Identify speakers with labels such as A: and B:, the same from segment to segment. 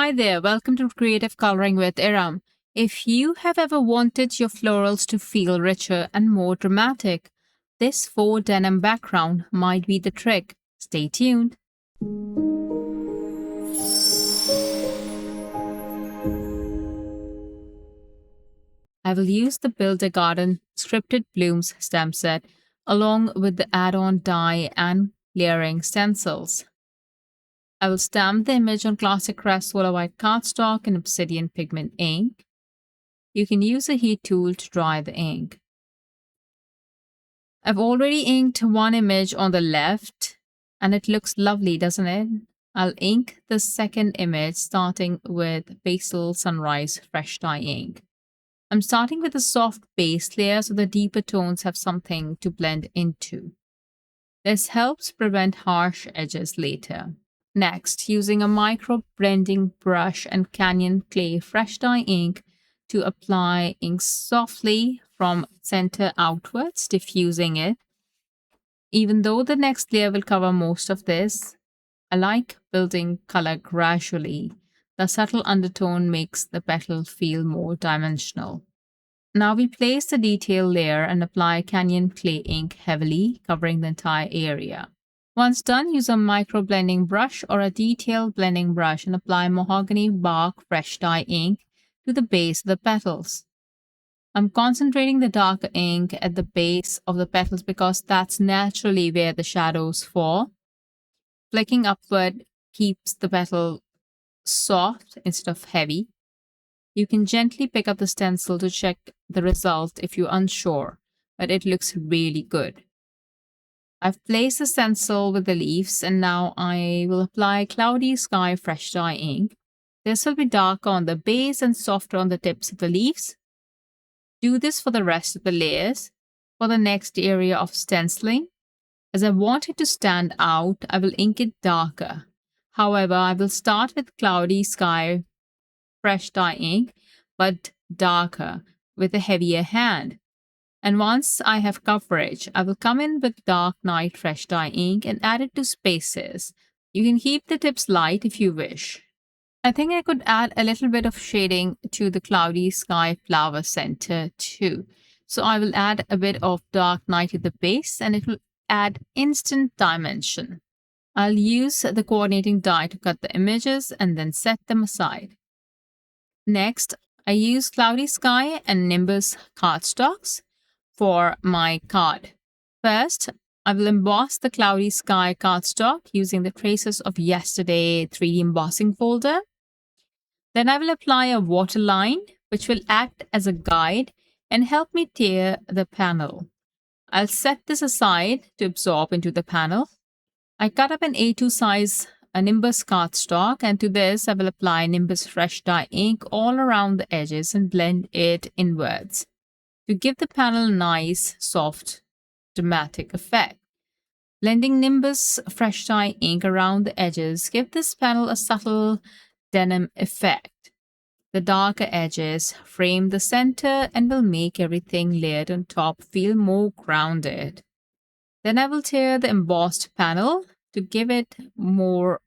A: Hi there, welcome to Creative Coloring with Erum. If you have ever wanted your florals to feel richer and more dramatic, this faux denim background might be the trick. Stay tuned. I will use the Build a Garden Scripted Blooms stamp set along with the add-on die and layering stencils. I will stamp the image on classic Crest solar white cardstock and Obsidian Pigment Ink. You can use a heat tool to dry the ink. I've already inked one image on the left and it looks lovely, doesn't it? I'll ink the second image starting with Basil Sunrise Fresh Dye Ink. I'm starting with a soft base layer so the deeper tones have something to blend into. This helps prevent harsh edges later. Next, using a micro blending brush and Canyon Clay Fresh Dye Ink to apply ink softly from center outwards, diffusing it. Even though the next layer will cover most of this, I like building color gradually. The subtle undertone makes the petal feel more dimensional. Now we place the detail layer and apply Canyon Clay ink heavily, covering the entire area. Once done, use a micro blending brush or a detail blending brush and apply Mahogany Bark Fresh Dye Ink to the base of the petals. I'm concentrating the darker ink at the base of the petals because that's naturally where the shadows fall. Flicking upward keeps the petal soft instead of heavy. You can gently pick up the stencil to check the result if you're unsure, but it looks really good. I've placed the stencil with the leaves and now I will apply Cloudy Sky Fresh Dye Ink. This will be darker on the base and softer on the tips of the leaves. Do this for the rest of the layers. For the next area of stenciling, as I want it to stand out, I will ink it darker. However, I will start with Cloudy Sky Fresh Dye Ink, but darker with a heavier hand. And once I have coverage, I will come in with Dark Night Fresh Dye Ink and add it to spaces. You can keep the tips light if you wish. I think I could add a little bit of shading to the Cloudy Sky flower center too. So I will add a bit of Dark Night at the base and it will add instant dimension. I'll use the coordinating die to cut the images and then set them aside. Next, I use Cloudy Sky and Nimbus cardstocks for my card. First, I will emboss the Cloudy Sky cardstock using the Traces of Yesterday 3D embossing folder. Then I will apply a waterline, which will act as a guide and help me tear the panel. I'll set this aside to absorb into the panel. I cut up an A2 size Nimbus cardstock, and to this I will apply Nimbus Fresh Dye Ink all around the edges and blend it inwards to give the panel a nice, soft, dramatic effect. Blending Nimbus Fresh Dye Ink around the edges give this panel a subtle denim effect. The darker edges frame the center and will make everything layered on top feel more grounded. Then I will tear the embossed panel to give it more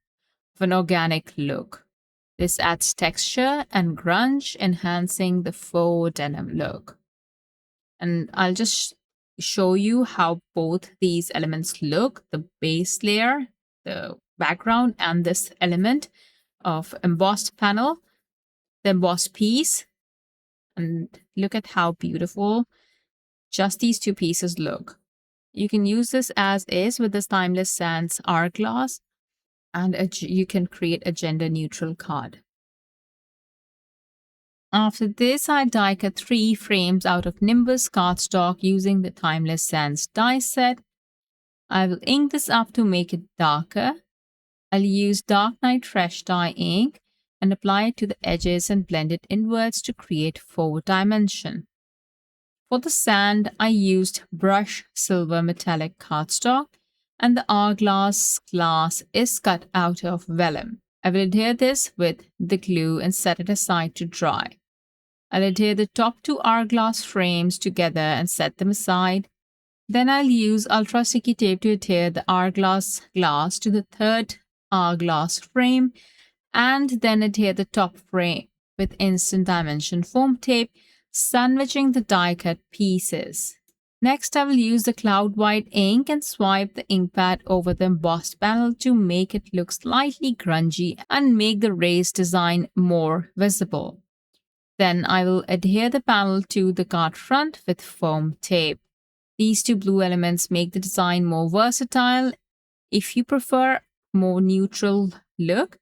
A: of an organic look. This adds texture and grunge, enhancing the faux denim look. And I'll just show you how both these elements look, the base layer, the background, and this element of embossed panel, the embossed piece. And look at how beautiful just these two pieces look. You can use this as is with this Timeless Sands hourglass, and you can create a gender neutral card. After this, I die cut 3 frames out of Nimbus cardstock using the Timeless Sands die set. I will ink this up to make it darker. I'll use Dark Night Fresh Dye Ink and apply it to the edges and blend it inwards to create 4 dimension. For the sand, I used Brush Silver Metallic cardstock, and the hourglass glass is cut out of vellum. I will adhere this with the glue and set it aside to dry. I'll adhere the top 2 hourglass frames together and set them aside. Then I'll use ultra sticky tape to adhere the hourglass glass to the 3rd hourglass frame and then adhere the top frame with instant dimension foam tape, sandwiching the die cut pieces. Next, I will use the cloud white ink and swipe the ink pad over the embossed panel to make it look slightly grungy and make the raised design more visible. Then I will adhere the panel to the card front with foam tape. These two blue elements make the design more versatile. If you prefer more neutral look,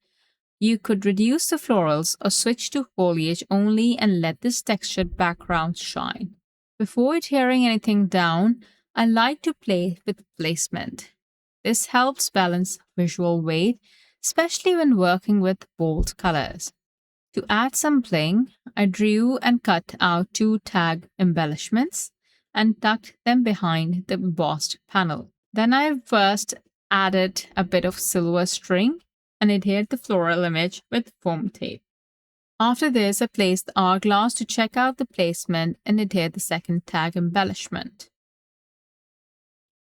A: you could reduce the florals or switch to foliage only and let this textured background shine. Before adhering anything down, I like to play with placement. This helps balance visual weight, especially when working with bold colors. To add some bling, I drew and cut out 2 tag embellishments and tucked them behind the embossed panel. Then I first added a bit of silver string and adhered the floral image with foam tape. After this, I placed the hourglass to check out the placement and adhered the second tag embellishment.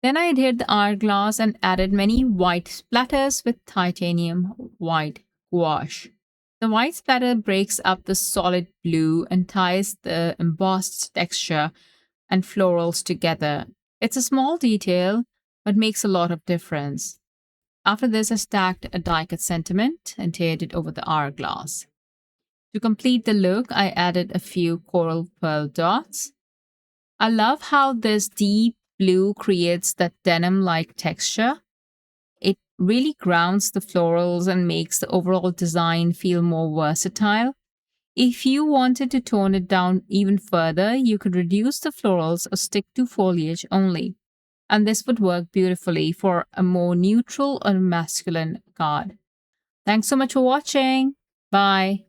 A: Then I adhered the hourglass and added many white splatters with titanium white gouache. The white splatter breaks up the solid blue and ties the embossed texture and florals together. It's a small detail, but makes a lot of difference. After this, I stacked a die cut sentiment and adhered it over the hourglass. To complete the look, I added a few coral pearl dots. I love how this deep blue creates that denim-like texture. It really grounds the florals and makes the overall design feel more versatile. If you wanted to tone it down even further, you could reduce the florals or stick to foliage only. And this would work beautifully for a more neutral or masculine card. Thanks so much for watching. Bye.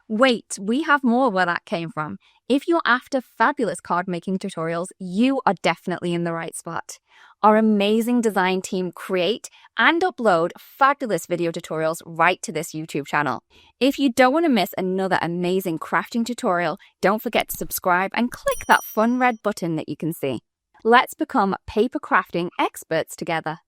B: Wait, we have more where that came from. If you're after fabulous card making tutorials, you are definitely in the right spot. Our amazing design team create and upload fabulous video tutorials right to this YouTube channel. If you don't want to miss another amazing crafting tutorial, don't forget to subscribe and click that fun red button that you can see. Let's become paper crafting experts together.